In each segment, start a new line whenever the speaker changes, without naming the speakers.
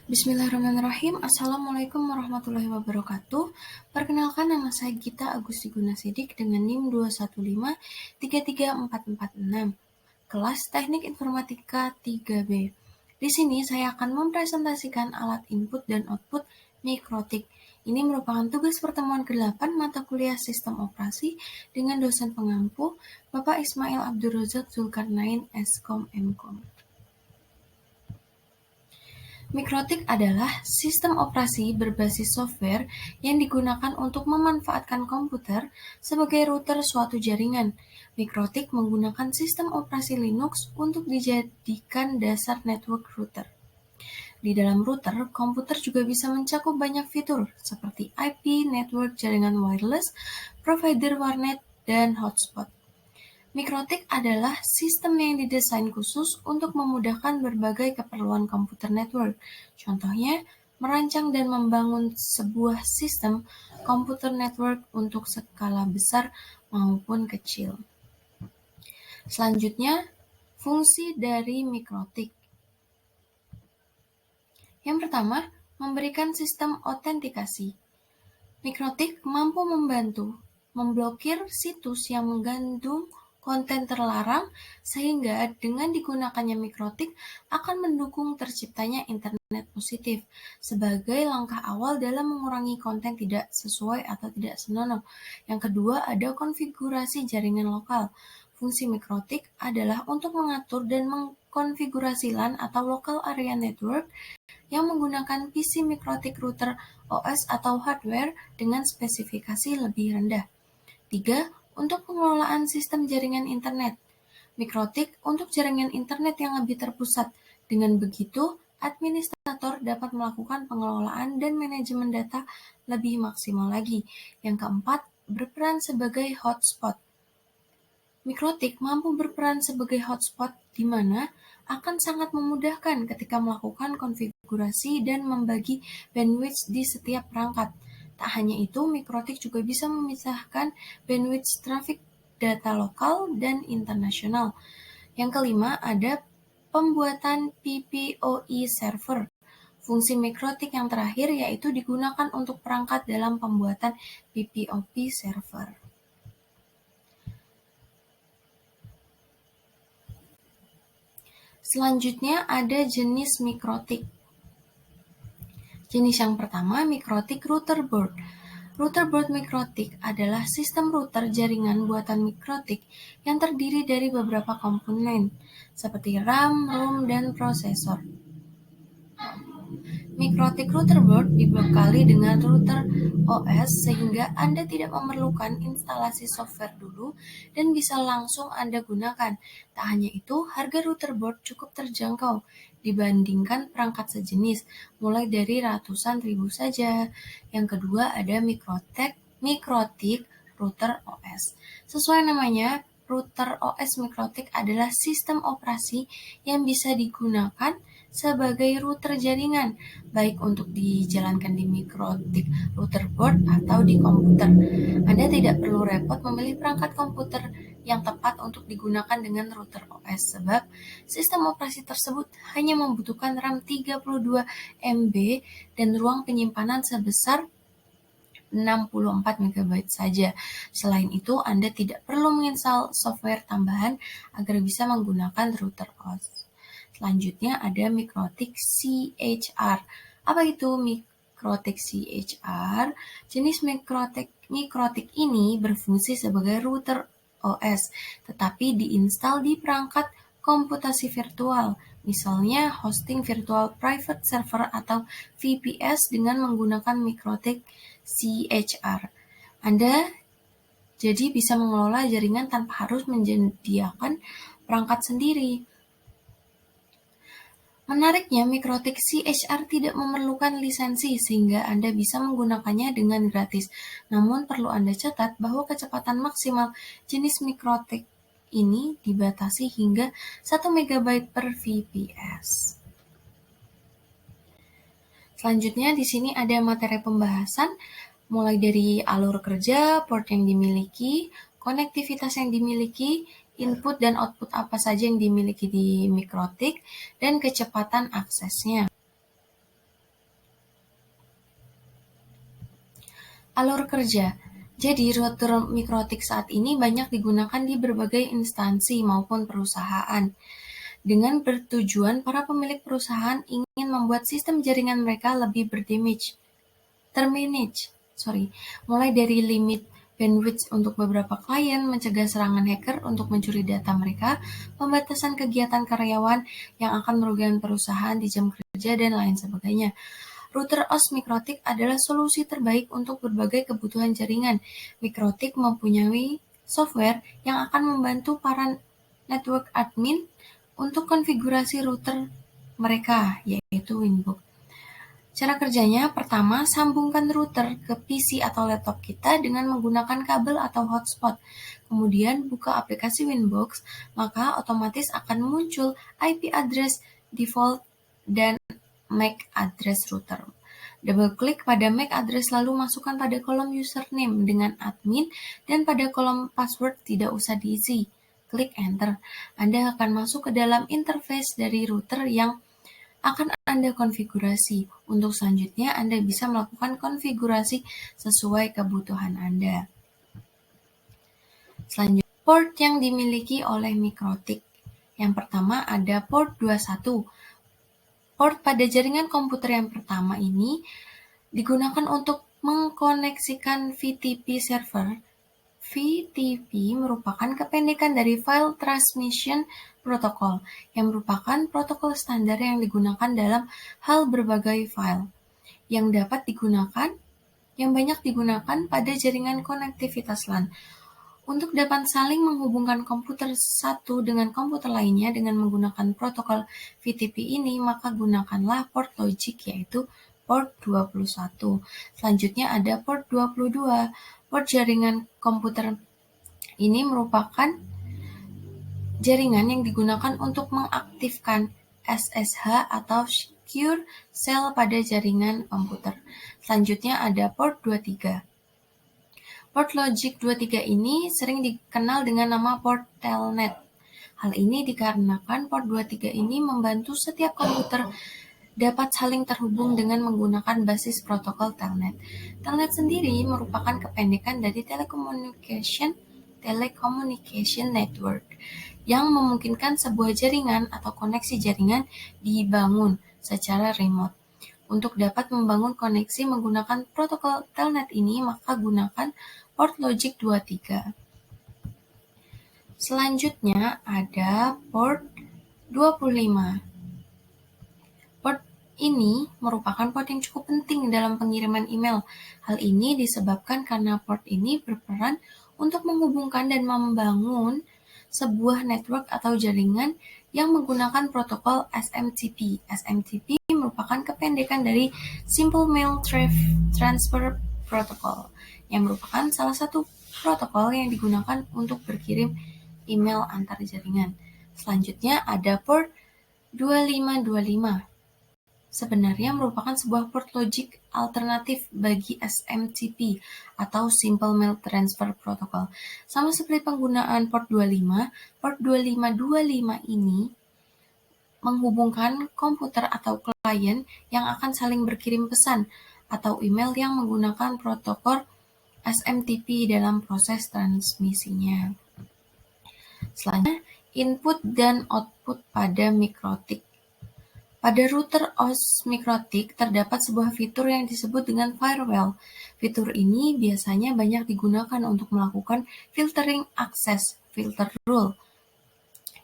Bismillahirrahmanirrahim. Assalamualaikum warahmatullahi wabarakatuh. Perkenalkan, nama saya Gita Agusti Gunasidik dengan NIM 215-33446, kelas Teknik Informatika 3B. Di sini saya akan mempresentasikan alat input dan output mikrotik. Ini merupakan tugas pertemuan ke-8 mata kuliah Sistem Operasi dengan dosen pengampu Bapak Ismail Abdurrazak Zulkarnain, Skom Mkom. Mikrotik adalah sistem operasi berbasis software yang digunakan untuk memanfaatkan komputer sebagai router suatu jaringan. Mikrotik menggunakan sistem operasi Linux untuk dijadikan dasar network router. Di dalam router, komputer juga bisa mencakup banyak fitur seperti IP, network jaringan wireless, provider warnet, dan hotspot. Mikrotik adalah sistem yang didesain khusus untuk memudahkan berbagai keperluan komputer network. Contohnya, merancang dan membangun sebuah sistem komputer network untuk skala besar maupun kecil. Selanjutnya, fungsi dari mikrotik. Yang pertama, memberikan sistem autentikasi. Mikrotik mampu membantu memblokir situs yang mengandung konten terlarang, sehingga dengan digunakannya mikrotik akan mendukung terciptanya internet positif sebagai langkah awal dalam mengurangi konten tidak sesuai atau tidak senonoh. Yang kedua, ada konfigurasi jaringan lokal. Fungsi mikrotik adalah untuk mengatur dan mengkonfigurasi LAN atau local area network yang menggunakan PC mikrotik router OS atau hardware dengan spesifikasi lebih rendah. 3. Untuk pengelolaan sistem jaringan internet. Mikrotik untuk jaringan internet yang lebih terpusat. Dengan begitu, administrator dapat melakukan pengelolaan dan manajemen data lebih maksimal lagi. Yang keempat, berperan sebagai hotspot. Mikrotik mampu berperan sebagai hotspot di mana akan sangat memudahkan ketika melakukan konfigurasi dan membagi bandwidth di setiap perangkat. Tak hanya itu, mikrotik juga bisa memisahkan bandwidth traffic data lokal dan internasional. Yang kelima, ada pembuatan PPOE server. Fungsi mikrotik yang terakhir yaitu digunakan untuk perangkat dalam pembuatan PPOP server. Selanjutnya ada jenis mikrotik. Jenis yang pertama, mikrotik router board. Router board mikrotik adalah sistem router jaringan buatan mikrotik yang terdiri dari beberapa komponen, seperti RAM, ROM, dan prosesor. Mikrotik router board dibekali dengan router OS sehingga Anda tidak memerlukan instalasi software dulu dan bisa langsung Anda gunakan. Tak hanya itu, harga router board cukup terjangkau dibandingkan perangkat sejenis, mulai dari ratusan ribu saja. Yang kedua ada mikrotik router OS. Sesuai namanya, router OS mikrotik adalah sistem operasi yang bisa digunakan sebagai router jaringan, baik untuk dijalankan di mikrotik router board atau di komputer. Anda tidak perlu repot memilih perangkat komputer yang tepat untuk digunakan dengan router OS, sebab sistem operasi tersebut hanya membutuhkan RAM 32 MB dan ruang penyimpanan sebesar 64 MB saja. Selain itu, Anda tidak perlu menginstal software tambahan agar bisa menggunakan router OS. Selanjutnya ada mikrotik CHR. Apa itu mikrotik CHR? Jenis mikrotik ini berfungsi sebagai router OS, tetapi diinstal di perangkat komputasi virtual, misalnya hosting virtual private server atau VPS dengan menggunakan mikrotik CHR. Anda jadi bisa mengelola jaringan tanpa harus menyediakan perangkat sendiri. Menariknya, mikrotik CHR tidak memerlukan lisensi sehingga Anda bisa menggunakannya dengan gratis. Namun perlu Anda catat bahwa kecepatan maksimal jenis mikrotik ini dibatasi hingga 1 MB per VPS. Selanjutnya di sini ada materi pembahasan mulai dari alur kerja, port yang dimiliki, konektivitas yang dimiliki, input dan output apa saja yang dimiliki di mikrotik, dan kecepatan aksesnya. Alur kerja. Jadi, router mikrotik saat ini banyak digunakan di berbagai instansi maupun perusahaan. Dengan bertujuan para pemilik perusahaan ingin membuat sistem jaringan mereka lebih termanage, mulai dari limit bandwidth untuk beberapa klien, mencegah serangan hacker untuk mencuri data mereka, pembatasan kegiatan karyawan yang akan merugikan perusahaan di jam kerja, dan lain sebagainya. Router OS mikrotik adalah solusi terbaik untuk berbagai kebutuhan jaringan. Mikrotik mempunyai software yang akan membantu para network admin untuk konfigurasi router mereka, yaitu Winbox. Cara kerjanya, pertama, sambungkan router ke PC atau laptop kita dengan menggunakan kabel atau hotspot. Kemudian buka aplikasi Winbox, maka otomatis akan muncul IP address default dan MAC address router. Double-klik pada MAC address lalu masukkan pada kolom username dengan admin dan pada kolom password tidak usah diisi. Klik Enter. Anda akan masuk ke dalam interface dari router yang akan Anda konfigurasi. Untuk selanjutnya, Anda bisa melakukan konfigurasi sesuai kebutuhan Anda. Selanjutnya, port yang dimiliki oleh mikrotik. Yang pertama ada port 21. Port pada jaringan komputer yang pertama ini digunakan untuk mengkoneksikan VTP server. VTP merupakan kependekan dari File Transmission Protocol, yang merupakan protokol standar yang digunakan dalam hal berbagai file, yang banyak digunakan pada jaringan konektivitas LAN. Untuk dapat saling menghubungkan komputer satu dengan komputer lainnya dengan menggunakan protokol VTP ini, maka gunakanlah port logic, yaitu port 21. Selanjutnya ada port 22. Port jaringan komputer ini merupakan jaringan yang digunakan untuk mengaktifkan SSH atau Secure Shell pada jaringan komputer. Selanjutnya ada port 23. Port logic 23 ini sering dikenal dengan nama port telnet. Hal ini dikarenakan port 23 ini membantu setiap komputer dapat saling terhubung dengan menggunakan basis protokol telnet. Telnet sendiri merupakan kependekan dari telecommunication network, yang memungkinkan sebuah jaringan atau koneksi jaringan dibangun secara remote. Untuk dapat membangun koneksi menggunakan protokol telnet ini, maka gunakan port logic 23. Selanjutnya ada port 25. Port ini merupakan port yang cukup penting dalam pengiriman email. Hal ini disebabkan karena port ini berperan untuk menghubungkan dan membangun sebuah network atau jaringan yang menggunakan protokol SMTP. SMTP merupakan kependekan dari Simple Mail Transfer Protocol, yang merupakan salah satu protokol yang digunakan untuk berkirim email antar jaringan. Selanjutnya ada port 2525. Sebenarnya merupakan sebuah port logic alternatif bagi SMTP atau Simple Mail Transfer Protocol. Sama seperti penggunaan port 25, port 2525 ini menghubungkan komputer atau klien yang akan saling berkirim pesan atau email yang menggunakan protokol SMTP dalam proses transmisinya. Selanjutnya, input dan output pada mikrotik. Pada router OS mikrotik terdapat sebuah fitur yang disebut dengan firewall. Fitur ini biasanya banyak digunakan untuk melakukan filtering akses, filter rule,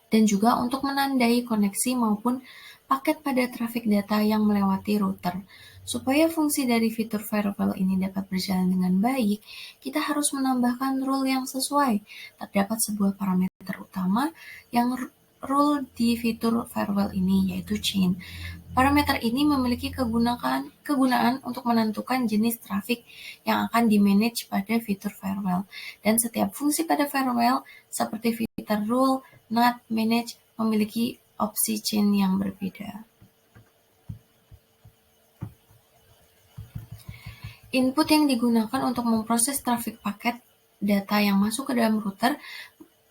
dan juga untuk menandai koneksi maupun paket pada trafik data yang melewati router. Supaya fungsi dari fitur firewall ini dapat berjalan dengan baik, kita harus menambahkan rule yang sesuai. Terdapat sebuah parameter utama yang rule di fitur firewall ini, yaitu chain. Parameter ini memiliki kegunaan untuk menentukan jenis trafik yang akan di-manage pada fitur firewall. Dan setiap fungsi pada firewall, seperti fitur rule, NAT, manage, memiliki opsi chain yang berbeda. Input yang digunakan untuk memproses trafik paket data yang masuk ke dalam router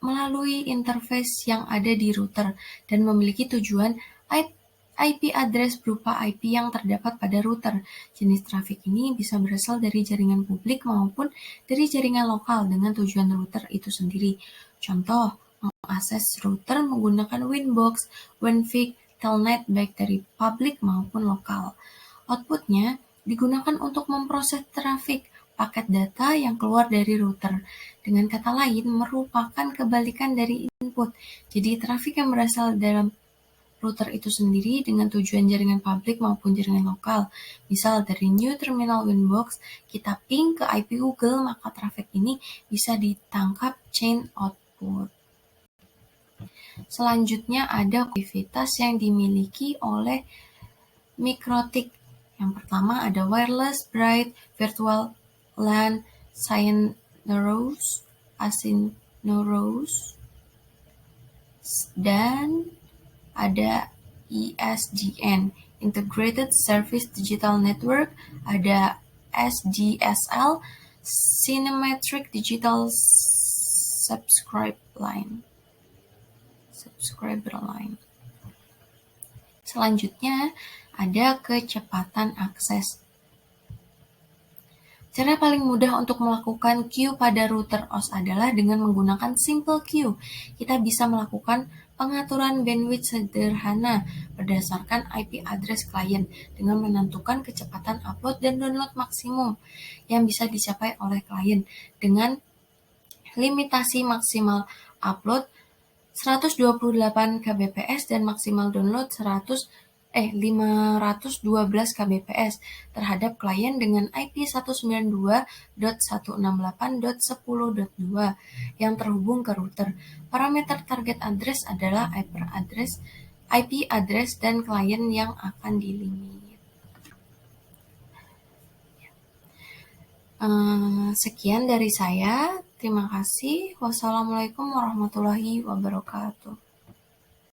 melalui interface yang ada di router dan memiliki tujuan IP address berupa IP yang terdapat pada router. Jenis trafik ini bisa berasal dari jaringan publik maupun dari jaringan lokal dengan tujuan router itu sendiri. Contoh, mengakses router menggunakan Winbox, WinVig, Telnet baik dari publik maupun lokal. Outputnya digunakan untuk memproses trafik paket data yang keluar dari router. Dengan kata lain, merupakan kebalikan dari input. Jadi, trafik yang berasal dalam router itu sendiri dengan tujuan jaringan publik maupun jaringan lokal. Misal dari new terminal Winbox, kita ping ke IP Google, maka trafik ini bisa ditangkap chain output. Selanjutnya ada aktivitas yang dimiliki oleh MikroTik. Yang pertama ada wireless, bright, virtual LAN, asynchronous, dan ada ISDN, Integrated Service Digital Network, ada SDSL, Cinemetric Digital Subscriber Line. Selanjutnya ada kecepatan akses. Cara paling mudah untuk melakukan queue pada router OS adalah dengan menggunakan simple queue. Kita bisa melakukan pengaturan bandwidth sederhana berdasarkan IP address klien dengan menentukan kecepatan upload dan download maksimum yang bisa dicapai oleh klien dengan limitasi maksimal upload 128 kbps dan maksimal download 512 kbps terhadap klien dengan IP 192.168.10.2 yang terhubung ke router. Parameter target address adalah IP address dan klien yang akan dilimit. Sekian dari saya. Terima kasih. Wassalamualaikum warahmatullahi wabarakatuh.